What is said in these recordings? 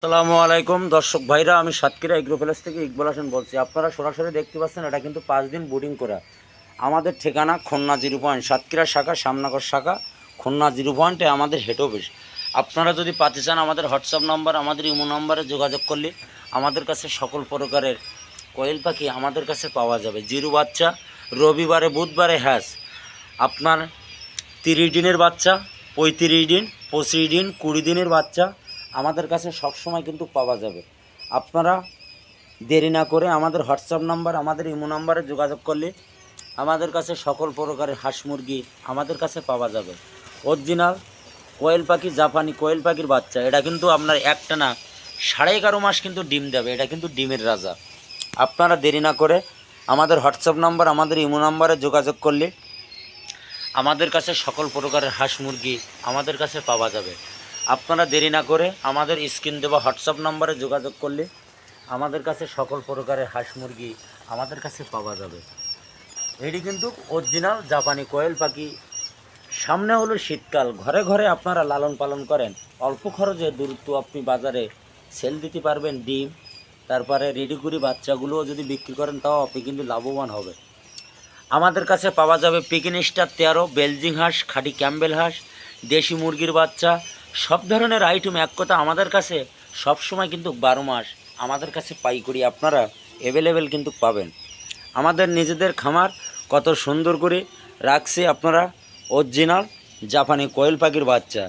আসসালামু আলাইকুম দর্শক ভাইরা, আমি সাতক্ষীরা এগ্রো প্যালেস থেকে ইকবাল হাসান বলছি। আপনারা সরাসরি দেখতে পাচ্ছেন, এটা কিন্তু 5 দিন বোর্ডিং করা। আমাদের ঠিকানা খুলনা 0 পয়েন্ট, সাতক্ষীরা শাখা, শ্যামনগর শাখা, খুলনা 0 পয়েন্টে আমাদের হেড অফিস। আপনারা যদি পাতে চান, আমাদের হোয়াটসঅ্যাপ নাম্বার, আমাদের ইমো নাম্বারে যোগাযোগ করলে আমাদের কাছে সকল প্রকারের কোয়েল পাখি আমাদের কাছে পাওয়া যাবে। জিরো বাচ্চা, রবিবারে বুধবারে হ্যাস, আপনার 30 দিনের বাচ্চা, 35 দিন, 25 দিন, 20 দিনের বাচ্চা আমাদের কাছে সবসময় কিন্তু পাওয়া যাবে। আপনারা দেরি না করে আমাদের হোয়াটসঅ্যাপ নাম্বার, আমাদের ইমো নাম্বারে যোগাযোগ করলে আমাদের কাছে সকল প্রকারের হাঁস মুরগি আমাদের কাছে পাওয়া যাবে। অরিজিনাল কোয়েল পাখি, জাপানি কোয়েল পাখির বাচ্চা। এটা কিন্তু আপনার একটা না 11.5 মাস কিন্তু ডিম দেবে। এটা কিন্তু ডিমের রাজা। আপনারা দেরি না করে আমাদের হোয়াটসঅ্যাপ নাম্বার, আমাদের ইমো নাম্বারে যোগাযোগ করলে আমাদের কাছে সকল প্রকারের হাঁস মুরগি আমাদের কাছে পাওয়া যাবে। আপনারা দেরি না করে আমাদের স্ক্রিন দেওয়া হোয়াটসঅ্যাপ নাম্বারে যোগাযোগ করলে আমাদের কাছে সকল প্রকারের হাঁস মুরগি আমাদের কাছে পাওয়া যাবে। এটি কিন্তু অরিজিনাল জাপানি কোয়েল পাখি। সামনে হলো শীতকাল, ঘরে ঘরে আপনারা লালন পালন করেন, অল্প খরচে দ্রুত আপনি বাজারে সেল দিতে পারবেন। ডিম তারপরে রেডি করে বাচ্চাগুলোও যদি বিক্রি করেন, তাও আপনি কিন্তু লাভবান হবে। আমাদের কাছে পাওয়া যাবে পিকিন স্টার 13, বেলজিং হাঁস, খাঁটি ক্যাম্বেল হাঁস, দেশি মুরগির বাচ্চা, সব ধরনের আইটেম। এক কথা আমাদের কাছে সবসময় কিন্তু 12 মাস আমাদের কাছে পাইকারি আপনারা অ্যাভেলেবেল কিন্তু পাবেন। আমাদের নিজেদের খামার কত সুন্দর করে রাখছে। আপনারা অরিজিনাল জাপানি কোয়েল পাখির বাচ্চা,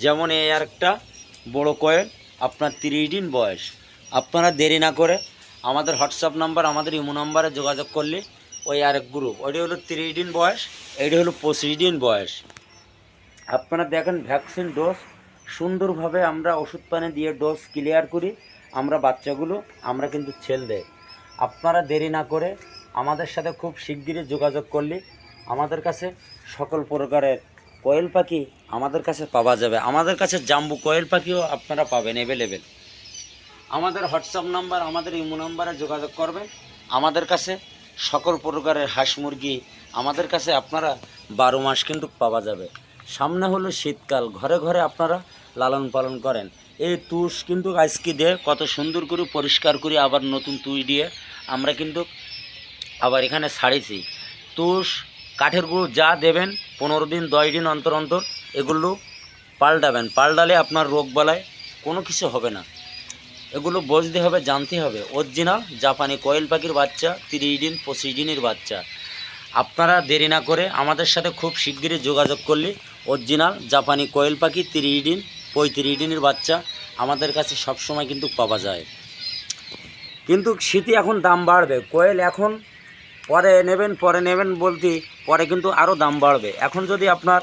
যেমন এই আর একটা বড়ো কোয়েল, আপনার 30 দিন বয়স। আপনারা দেরি না করে আমাদের হোয়াটসঅ্যাপ নাম্বার, আমাদের ইমো নাম্বারে যোগাযোগ করলে ওই আরেক গ্রুপ, ওইটি হলো 30 দিন বয়স, এইটি হলো 25 দিন বয়স। আপনারা দেখেন ভ্যাকসিন ডোজ সুন্দরভাবে আমরা ওষুধ পানি দিয়ে ডোজ ক্লিয়ার করি। আমরা বাচ্চাগুলো আমরা কিন্তু ছেল দেয়। আপনারা দেরি না করে আমাদের সাথে খুব শিগগিরই যোগাযোগ করলে আমাদের কাছে সকল প্রকারের কোয়েল পাখি আমাদের কাছে পাওয়া যাবে। আমাদের কাছে জাম্বু কোয়েল পাখিও আপনারা পাবেন অ্যাভেলেবেল। আমাদের হোয়াটসঅ্যাপ নাম্বার, আমাদের ইমো নাম্বারে যোগাযোগ করবেন। আমাদের কাছে সকল প্রকারের হাঁস মুরগি আমাদের কাছে আপনারা 12 মাস কিন্তু পাওয়া যাবে। সামনে হলো শীতকাল, ঘরে ঘরে আপনারা লালন পালন করেন। এই তুষ কিন্তু আজকে দিয়ে কত সুন্দর করে পরিষ্কার করে আবার নতুন তুষ দিয়ে আমরা কিন্তু আবার এখানে ছাড়িয়েছি। তুষ কাঠের গুঁড়ো যা দেবেন 15 দিন 10 দিন অন্তর অন্তর এগুলো পাল্টাবেন। পাল্টালে আপনার রোগ বালায় কোনো কিছু হবে না। এগুলো বুঝতে হবে, জানতে হবে। অরিজিনাল জাপানি কোয়েল পাখির বাচ্চা, 30 দিন 25 দিনের বাচ্চা। আপনারা দেরি না করে আমাদের সাথে খুব শিগগিরই যোগাযোগ করলে অরিজিনাল জাপানি কোয়েল পাখি 30 দিন 35 দিনের বাচ্চা আমাদের কাছে সবসময় কিন্তু পাওয়া যায়। কিন্তু শীতে এখন দাম বাড়বে। কোয়েল এখন পরে নেবেন বলতে পরে কিন্তু আরও দাম বাড়বে। এখন যদি আপনার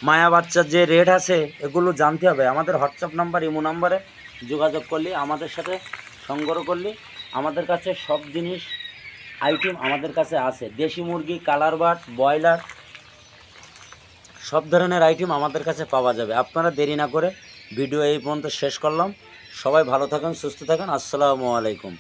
মায়া বাচ্চার যে রেট আছে এগুলো জানতে হবে। আমাদের হোয়াটসঅ্যাপ নাম্বার, ইমো নাম্বারে যোগাযোগ করলে, আমাদের সাথে সংগ্রহ করলে আমাদের কাছে সব জিনিস আইটেম আমাদের কাছে আছে। দেশি মুরগি, কালার বার্ড, ব্রয়লার, সব ধরনের আইটেম আমাদের কাছে পাওয়া যাবে। আপনারা দেরি না করে ভিডিও এই পর্যন্ত শেষ করলাম। সবাই ভালো থাকেন, সুস্থ থাকেন। আসসালামু আলাইকুম।